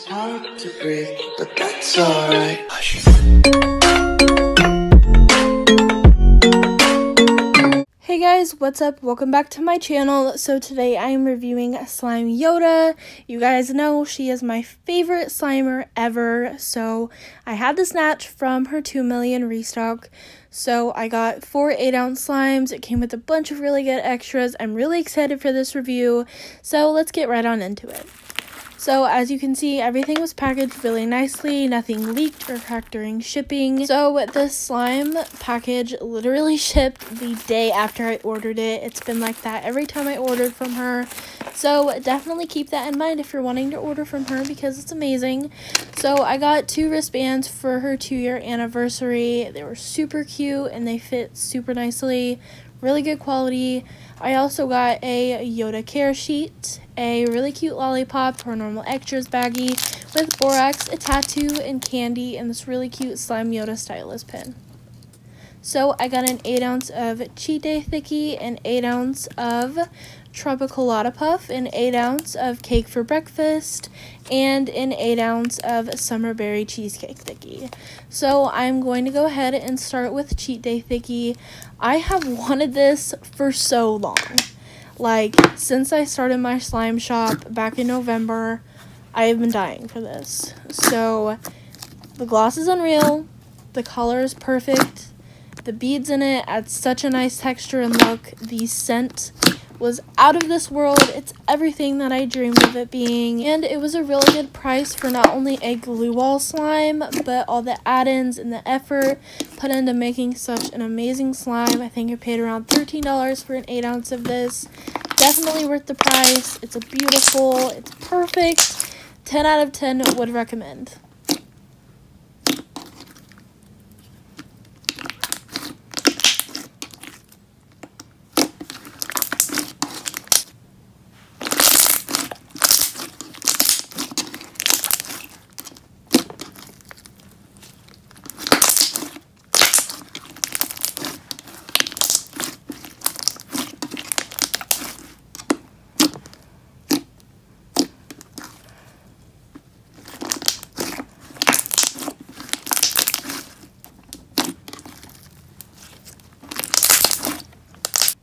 It's hard to breathe, but that's alright. Hey guys, what's up? Welcome back to my channel. So today I am reviewing slime Yoda. You guys know she is my favorite slimer ever. So I had to snatch from her 2 million restock. So I got 4 8-ounce slimes. It came with a bunch of really good extras. I'm really excited for this review. So let's get right on into it. So as you can see, everything was packaged really nicely, nothing leaked or cracked during shipping. So this slime package literally shipped the day after I ordered it. It's been like that every time I ordered from her. So definitely keep that in mind if you're wanting to order from her because it's amazing. So I got 2 wristbands for her 2-year anniversary. They were super cute and they fit super nicely. Really good quality. I also got a Yoda care sheet, a really cute lollipop, her normal extras baggie with borax, a tattoo, and candy, and this really cute slime Yoda stylus pin. So I got an 8-ounce of cheat day thickie, an 8-ounce of tropicolata puff, an 8-ounce of cake for breakfast, and an 8-ounce of summer berry cheesecake thickie. So I'm going to go ahead and start with cheat day thickie. I have wanted this for so long. Like, since I started my slime shop back in November, I have been dying for this. So the gloss is unreal, the color is perfect, the beads in it add such a nice texture and look, the scent was out of this world. It's everything that I dreamed of it being, and it was a really good price for not only a glue wall slime, but all the add-ins and the effort put into making such an amazing slime. I think I paid around $13 for an 8-ounce of this. Definitely worth the price. It's a beautiful, it's perfect. 10 out of 10 would recommend.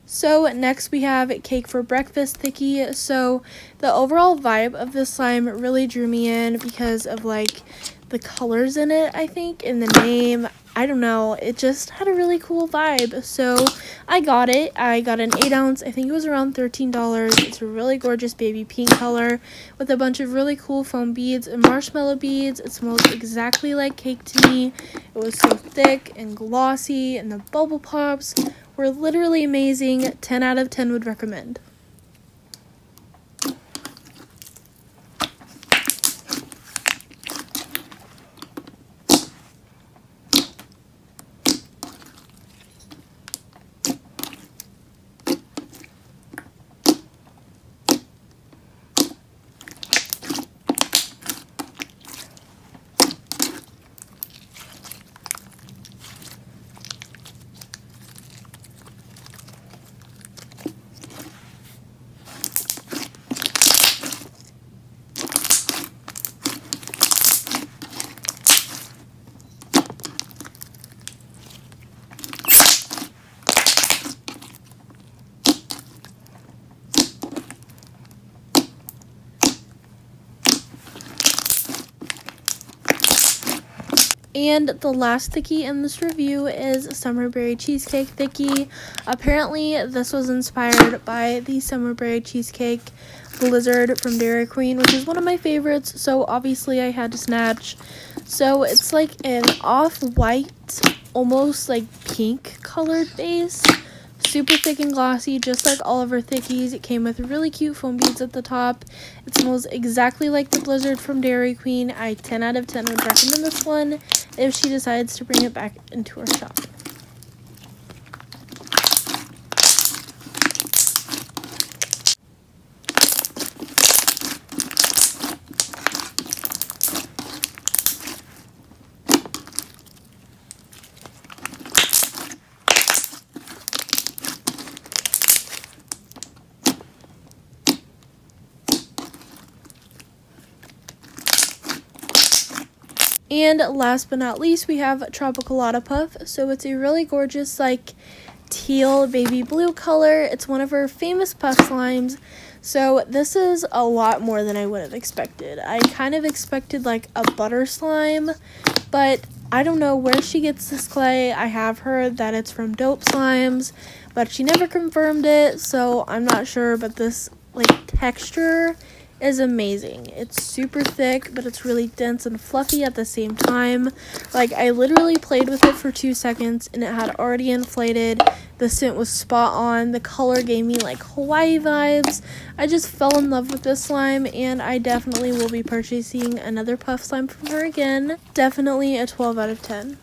So next we have cake for breakfast thickie. So the overall vibe of this slime really drew me in because of like the colors in it, I think, and the name. I don't know, it just had a really cool vibe. So I got it. I got an 8-ounce. I think it was around $13. It's a really gorgeous baby pink color with a bunch of really cool foam beads and marshmallow beads. It smells exactly like cake to me. It was so thick and glossy, and the bubble pops were literally amazing. 10 out of 10 would recommend. And the last thickie in this review is Summer Berry Cheesecake Thickie. Apparently, this was inspired by the Summer Berry Cheesecake Blizzard from Dairy Queen, which is one of my favorites, so obviously I had to snatch. So it's like an off-white, almost like pink colored base. Super thick and glossy, just like all of her thickies. It came with really cute foam beads at the top. It smells exactly like the Blizzard from Dairy Queen. I 10 out of 10 would recommend this one if she decides to bring it back into her shop. And last but not least, we have Tropicolata Puff. So it's a really gorgeous, like, teal baby blue color. It's one of her famous puff slimes. So this is a lot more than I would have expected. I kind of expected like a butter slime, but I don't know where she gets this clay. I have heard that it's from Dope Slimes, but she never confirmed it, so I'm not sure. But this like texture is amazing. It's super thick, but it's really dense and fluffy at the same time. Like, I literally played with it for 2 seconds and it had already inflated. The scent was spot on. The color gave me like Hawaii vibes. I just fell in love with this slime, and I definitely will be purchasing another puff slime from her again. Definitely a 12 out of 10.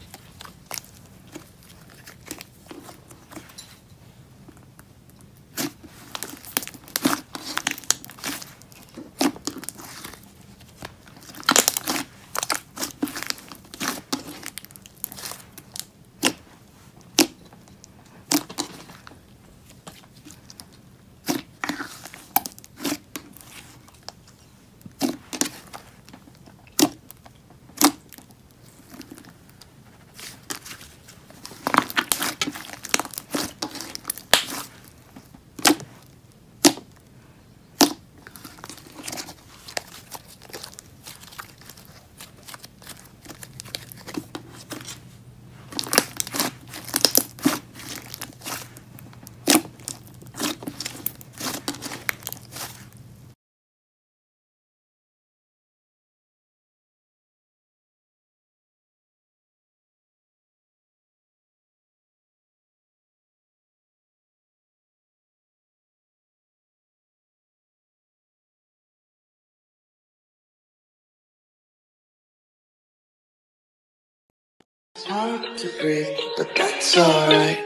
It's hard to breathe, but that's alright.